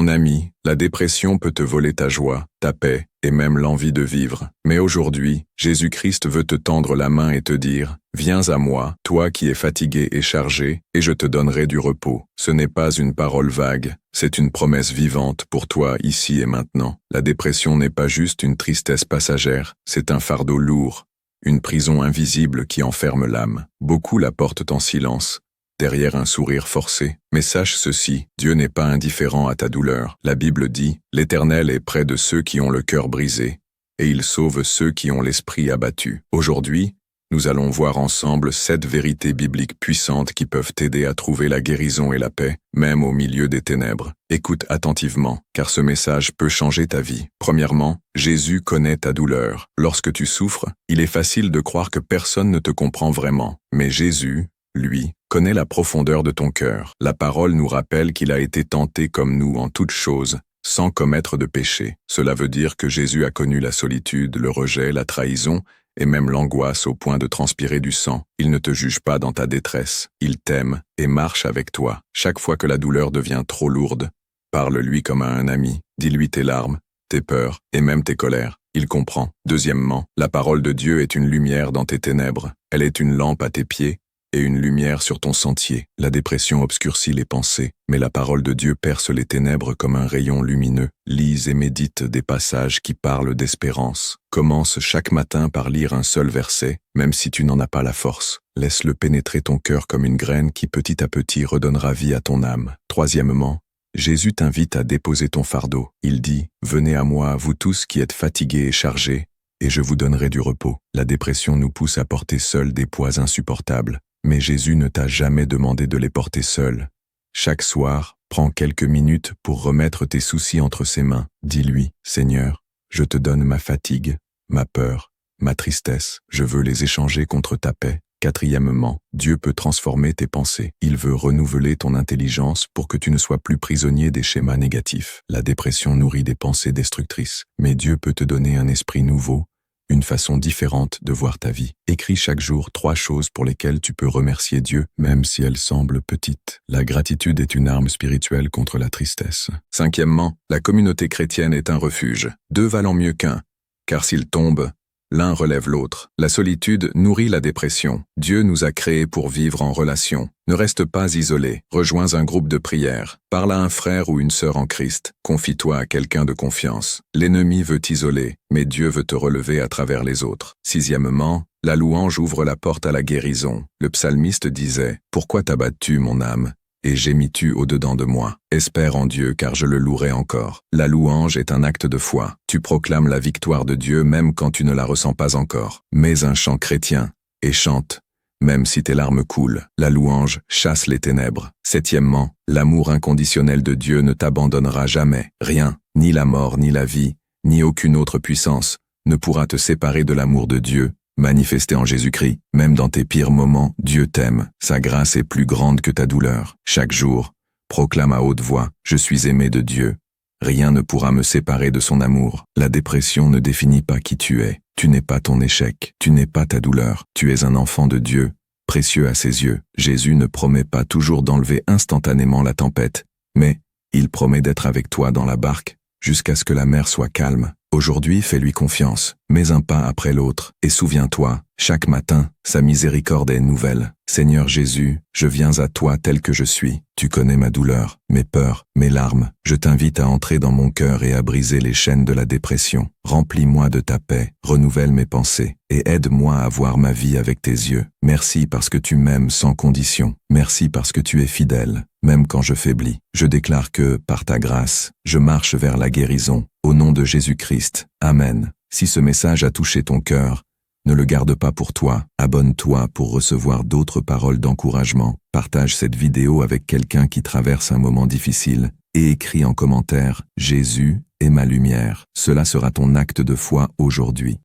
Mon ami, la dépression peut te voler ta joie, ta paix, et même l'envie de vivre. Mais aujourd'hui, Jésus-Christ veut te tendre la main et te dire, « Viens à moi, toi qui es fatigué et chargé, et je te donnerai du repos. » Ce n'est pas une parole vague, c'est une promesse vivante pour toi ici et maintenant. La dépression n'est pas juste une tristesse passagère, c'est un fardeau lourd, une prison invisible qui enferme l'âme. Beaucoup la portent en silence, derrière un sourire forcé. Mais sache ceci, Dieu n'est pas indifférent à ta douleur. La Bible dit, « L'Éternel est près de ceux qui ont le cœur brisé, et il sauve ceux qui ont l'esprit abattu. » Aujourd'hui, nous allons voir ensemble 7 vérités bibliques puissantes qui peuvent t'aider à trouver la guérison et la paix, même au milieu des ténèbres. Écoute attentivement, car ce message peut changer ta vie. Premièrement, Jésus connaît ta douleur. Lorsque tu souffres, il est facile de croire que personne ne te comprend vraiment. Mais Jésus, lui, connaît la profondeur de ton cœur. La parole nous rappelle qu'il a été tenté comme nous en toutes choses, sans commettre de péché. Cela veut dire que Jésus a connu la solitude, le rejet, la trahison, et même l'angoisse au point de transpirer du sang. Il ne te juge pas dans ta détresse. Il t'aime et marche avec toi. Chaque fois que la douleur devient trop lourde, parle-lui comme à un ami. Dis-lui tes larmes, tes peurs et même tes colères. Il comprend. Deuxièmement, la parole de Dieu est une lumière dans tes ténèbres. Elle est une lampe à tes pieds et une lumière sur ton sentier. La dépression obscurcit les pensées, mais la parole de Dieu perce les ténèbres comme un rayon lumineux. Lise et médite des passages qui parlent d'espérance. Commence chaque matin par lire un seul verset, même si tu n'en as pas la force. Laisse-le pénétrer ton cœur comme une graine qui petit à petit redonnera vie à ton âme. Troisièmement, Jésus t'invite à déposer ton fardeau. Il dit, « Venez à moi, vous tous qui êtes fatigués et chargés, et je vous donnerai du repos. » La dépression nous pousse à porter seuls des poids insupportables. Mais Jésus ne t'a jamais demandé de les porter seul. Chaque soir, prends quelques minutes pour remettre tes soucis entre ses mains. Dis-lui, « Seigneur, je te donne ma fatigue, ma peur, ma tristesse. Je veux les échanger contre ta paix. » Quatrièmement, Dieu peut transformer tes pensées. Il veut renouveler ton intelligence pour que tu ne sois plus prisonnier des schémas négatifs. La dépression nourrit des pensées destructrices, mais Dieu peut te donner un esprit nouveau, une façon différente de voir ta vie. Écris chaque jour 3 choses pour lesquelles tu peux remercier Dieu, même si elles semblent petites. La gratitude est une arme spirituelle contre la tristesse. Cinquièmement, la communauté chrétienne est un refuge. 2 valent mieux qu'un, car s'ils tombent, l'un relève l'autre. La solitude nourrit la dépression. Dieu nous a créés pour vivre en relation. Ne reste pas isolé. Rejoins un groupe de prière. Parle à un frère ou une sœur en Christ. Confie-toi à quelqu'un de confiance. L'ennemi veut t'isoler, mais Dieu veut te relever à travers les autres. Sixièmement, la louange ouvre la porte à la guérison. Le psalmiste disait, « Pourquoi t'abattes-tu, mon âme ? Et gémis-tu au-dedans de moi? Espère en Dieu, car je le louerai encore. » La louange est un acte de foi. Tu proclames la victoire de Dieu même quand tu ne la ressens pas encore. Mets un chant chrétien et chante, même si tes larmes coulent. La louange chasse les ténèbres. Septièmement, l'amour inconditionnel de Dieu ne t'abandonnera jamais. Rien, ni la mort, ni la vie, ni aucune autre puissance, ne pourra te séparer de l'amour de Dieu, manifesté en Jésus-Christ. Même dans tes pires moments, Dieu t'aime. Sa grâce est plus grande que ta douleur. Chaque jour, proclame à haute voix, « Je suis aimé de Dieu. Rien ne pourra me séparer de son amour. » La dépression ne définit pas qui tu es. Tu n'es pas ton échec. Tu n'es pas ta douleur. Tu es un enfant de Dieu, précieux à ses yeux. Jésus ne promet pas toujours d'enlever instantanément la tempête, mais il promet d'être avec toi dans la barque, jusqu'à ce que la mer soit calme. Aujourd'hui, fais-lui confiance, mets un pas après l'autre, et souviens-toi, chaque matin, sa miséricorde est nouvelle. Seigneur Jésus, je viens à toi tel que je suis. Tu connais ma douleur, mes peurs, mes larmes. Je t'invite à entrer dans mon cœur et à briser les chaînes de la dépression. Remplis-moi de ta paix, renouvelle mes pensées, et aide-moi à voir ma vie avec tes yeux. Merci parce que tu m'aimes sans condition. Merci parce que tu es fidèle, même quand je faiblis. Je déclare que, par ta grâce, je marche vers la guérison. Au nom de Jésus-Christ. Amen. Si ce message a touché ton cœur, ne le garde pas pour toi. Abonne-toi pour recevoir d'autres paroles d'encouragement. Partage cette vidéo avec quelqu'un qui traverse un moment difficile et écris en commentaire « Jésus est ma lumière ». Cela sera ton acte de foi aujourd'hui.